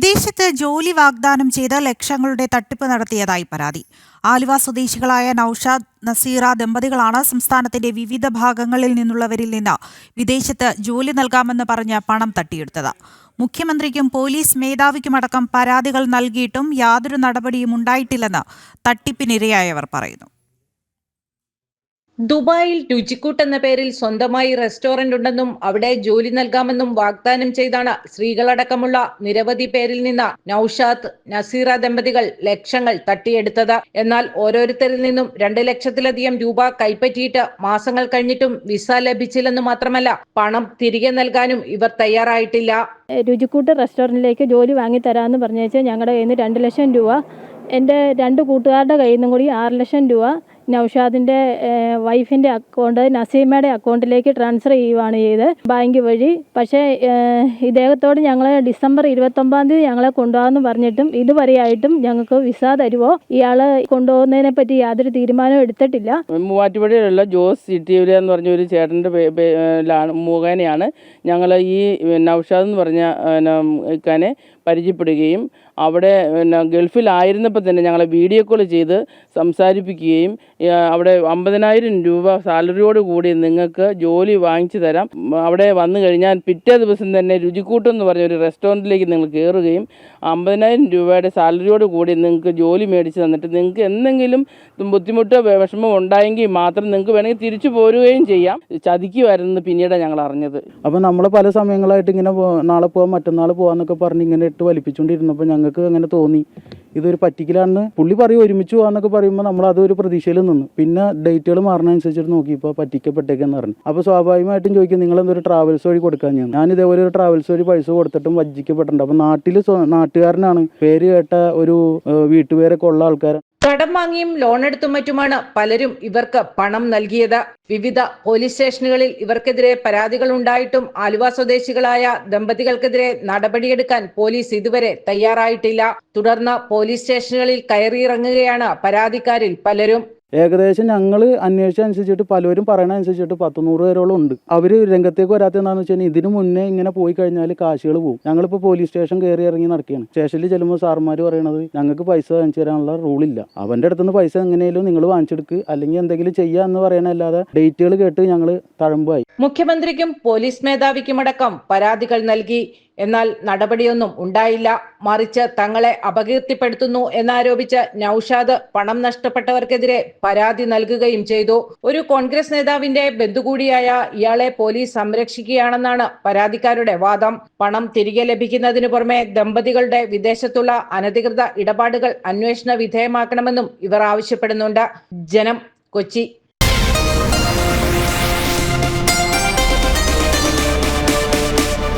വിദേശത്ത് ജോലി വാഗ്ദാനം ചെയ്ത് ലക്ഷങ്ങളുടെ തട്ടിപ്പ് നടത്തിയതായി പരാതി. ആലുവ സ്വദേശികളായ നൌഷാദ്, നസീറ ദമ്പതികളാണ് സംസ്ഥാനത്തിന്റെ വിവിധ ഭാഗങ്ങളിൽ നിന്നുള്ളവരിൽ നിന്ന് വിദേശത്ത് ജോലി നൽകാമെന്ന് പറഞ്ഞ് പണം തട്ടിയെടുത്തത്. മുഖ്യമന്ത്രിക്കും പോലീസ് മേധാവിക്കുമടക്കം പരാതികൾ നൽകിയിട്ടും യാതൊരു നടപടിയും ഉണ്ടായിട്ടില്ലെന്ന് തട്ടിപ്പിനിരയായവർ പറയുന്നു. ദുബായിൽ രുചിക്കൂട്ട് എന്ന പേരിൽ സ്വന്തമായി റെസ്റ്റോറന്റ് ഉണ്ടെന്നും അവിടെ ജോലി നൽകാമെന്നും വാഗ്ദാനം ചെയ്താണ് സ്ത്രീകളടക്കമുള്ള നിരവധി പേരിൽ നിന്ന് നൌഷാദ്, നസീറ ദമ്പതികൾ ലക്ഷങ്ങൾ തട്ടിയെടുത്തത്. എന്നാൽ ഓരോരുത്തരിൽ നിന്നും 2 ലക്ഷത്തിലധികം രൂപ കൈപ്പറ്റിയിട്ട് മാസങ്ങൾ കഴിഞ്ഞിട്ടും വിസ ലഭിച്ചില്ലെന്ന് മാത്രമല്ല, പണം തിരികെ നൽകാനും ഇവർ തയ്യാറായിട്ടില്ല. രുചിക്കൂട്ട് റെസ്റ്റോറന്റിലേക്ക് ജോലി വാങ്ങിത്തരാമെന്ന് പറഞ്ഞേച്ച് ഞങ്ങളുടെ കയ്യിൽ നിന്ന് 2 ലക്ഷം രൂപ, എൻ്റെ 2 കൂട്ടുകാരുടെ കയ്യിൽ നിന്നും കൂടി 6 ലക്ഷം രൂപ നൌഷാദിൻ്റെ വൈഫിൻ്റെ അക്കൗണ്ട് നസീമയുടെ അക്കൗണ്ടിലേക്ക് ട്രാൻസ്ഫർ ചെയ്യുകയാണ് ചെയ്ത് ബാങ്ക് വഴി. പക്ഷേ ഇദ്ദേഹത്തോട് ഞങ്ങൾ ഡിസംബർ 29 തീയതി ഞങ്ങളെ കൊണ്ടുപോകാമെന്ന് പറഞ്ഞിട്ടും ഇതുവരെയായിട്ടും ഞങ്ങൾക്ക് വിസ തരുമോ, ഇയാൾ കൊണ്ടുപോകുന്നതിനെ പറ്റി യാതൊരു തീരുമാനവും എടുത്തിട്ടില്ല. മൂവാറ്റുപുഴയിലുള്ള ജോസ് സിറ്റിയിലെ എന്ന് പറഞ്ഞ ഒരു ചേട്ടൻ്റെ മുഖേനയാണ് ഞങ്ങൾ ഈ നൌഷാദ് എന്ന് പറഞ്ഞ ഇക്കാനെ പരിചയപ്പെടുകയും അവിടെ ഗൾഫിലായിരുന്നപ്പോൾ തന്നെ ഞങ്ങളെ വീഡിയോ കോൾ ചെയ്ത് സംസാരിപ്പിക്കുകയും അവിടെ 50,000 രൂപ സാലറിയോട് കൂടി നിങ്ങൾക്ക് ജോലി വാങ്ങിച്ചു തരാം, അവിടെ വന്നു കഴിഞ്ഞാൽ പിറ്റേ ദിവസം തന്നെ രുചിക്കൂട്ടെന്ന് പറഞ്ഞ ഒരു റെസ്റ്റോറൻറ്റിലേക്ക് നിങ്ങൾ കയറുകയും 50,000 രൂപയുടെ സാലറിയോട് കൂടി നിങ്ങൾക്ക് ജോലി മേടിച്ച് തന്നിട്ട് നിങ്ങൾക്ക് എന്തെങ്കിലും ബുദ്ധിമുട്ടോ വിഷമം ഉണ്ടായെങ്കിൽ മാത്രം നിങ്ങൾക്ക് വേണമെങ്കിൽ തിരിച്ചു പോരുകയും ചെയ്യാം. ചതിക്കുമായിരുന്നു പിന്നീടാണ് ഞങ്ങൾ അറിഞ്ഞത്. അപ്പോൾ നമ്മൾ പല സമയങ്ങളായിട്ട് ഇങ്ങനെ നാളെ പോകാം മറ്റന്നാൾ പോകാമെന്നൊക്കെ പറഞ്ഞ് ഇങ്ങനെ ഇട്ട് വലിപ്പിച്ചുകൊണ്ടിരുന്നപ്പോൾ ഞങ്ങൾക്ക് അങ്ങനെ തോന്നി ഇതൊരു പറ്റിക്കലാണെന്ന്. പുള്ളി പറയും ഒരുമിച്ച് പോകാമെന്നൊക്കെ പറയുമ്പോൾ നമ്മൾ അതൊരു പ്രതീക്ഷയിൽ നിന്നു. പിന്നെ ഡേറ്റുകൾ മാറുന്നതനുസരിച്ചിട്ട് നോക്കിയപ്പോൾ പറ്റിക്കപ്പെട്ടേക്കെന്ന് പറഞ്ഞു. അപ്പോൾ സ്വാഭാവികമായിട്ടും ചോദിക്കും നിങ്ങളെന്തൊരു ട്രാവൽസ് വഴി കൊടുക്കാൻ. ഞാൻ ഇതേപോലെ ഒരു ട്രാവൽസ് വഴി പൈസ കൊടുത്തിട്ടും വഞ്ചിക്കപ്പെട്ടിട്ടുണ്ട്. അപ്പോൾ നാട്ടുകാരനാണ്, പേര് കേട്ട ഒരു വീട്ടുപേരൊക്കെ ഉള്ള ആൾക്കാരാണ്. കടം വാങ്ങിയും ലോൺ എടുത്തും മറ്റുമാണ് പലരും ഇവർക്ക് പണം നൽകിയത്. വിവിധ പോലീസ് സ്റ്റേഷനുകളിൽ ഇവർക്കെതിരെ പരാതികൾ ഉണ്ടായിട്ടും ആലുവ സ്വദേശികളായ ദമ്പതികൾക്കെതിരെ നടപടിയെടുക്കാൻ പോലീസ് ഇതുവരെ തയ്യാറായിട്ടില്ല. തുടർന്ന് പോലീസ് സ്റ്റേഷനുകളിൽ കയറിയിറങ്ങുകയാണ് പരാതിക്കാരിൽ പലരും. ഏകദേശം ഞങ്ങൾ അന്വേഷിച്ചനുസരിച്ചിട്ട് പലരും പറയണനുസരിച്ചിട്ട് 100 പേരോളം ഉണ്ട്. അവർ രംഗത്തേക്ക് വരാത്തതെന്താണെന്ന് വെച്ച് കഴിഞ്ഞാൽ ഇതിനു മുന്നേ ഇങ്ങനെ പോയി കഴിഞ്ഞാൽ കാശുകൾ പോകും. ഞങ്ങളിപ്പോൾ പോലീസ് സ്റ്റേഷൻ കയറി ഇറങ്ങി നടക്കുകയാണ്. സ്റ്റേഷനിൽ ചെല്ലുമ്പോൾ സാർമാർ പറയണത് ഞങ്ങൾക്ക് പൈസ വാങ്ങിച്ചു തരാനുള്ള റൂളില്ല, അവൻ്റെ അടുത്തുനിന്ന് പൈസ എങ്ങനെയാലും നിങ്ങൾ വാങ്ങിച്ചെടുക്കുക അല്ലെങ്കിൽ എന്തെങ്കിലും ചെയ്യുക എന്ന് പറയണല്ലാതെ ഡേറ്റുകൾ കേട്ട് ഞങ്ങൾ തഴമ്പായി. മുഖ്യമന്ത്രിക്കും പോലീസ് മേധാവിക്കുമടക്കം പരാതികൾ നൽകി. എന്നാൽ നടപടിയൊന്നും ഉണ്ടായില്ല. മറിച്ച് തങ്ങളെ അപകീർത്തിപ്പെടുത്തുന്നു എന്നാരോപിച്ച് നൌഷാദ് പണം നഷ്ടപ്പെട്ടവർക്കെതിരെ പരാതി നൽകുകയും ചെയ്തു. ഒരു കോൺഗ്രസ് നേതാവിന്റെ ബന്ധുകൂടിയായ ഇയാളെ പോലീസ് സംരക്ഷിക്കുകയാണെന്നാണ് പരാതിക്കാരുടെ വാദം. പണം തിരികെ ലഭിക്കുന്നതിനു പുറമെ ദമ്പതികളുടെ വിദേശത്തുള്ള അനധികൃത ഇടപാടുകൾ അന്വേഷണ വിധേയമാക്കണമെന്നും ഇവർ ആവശ്യപ്പെടുന്നുണ്ട്. ജനം, കൊച്ചി.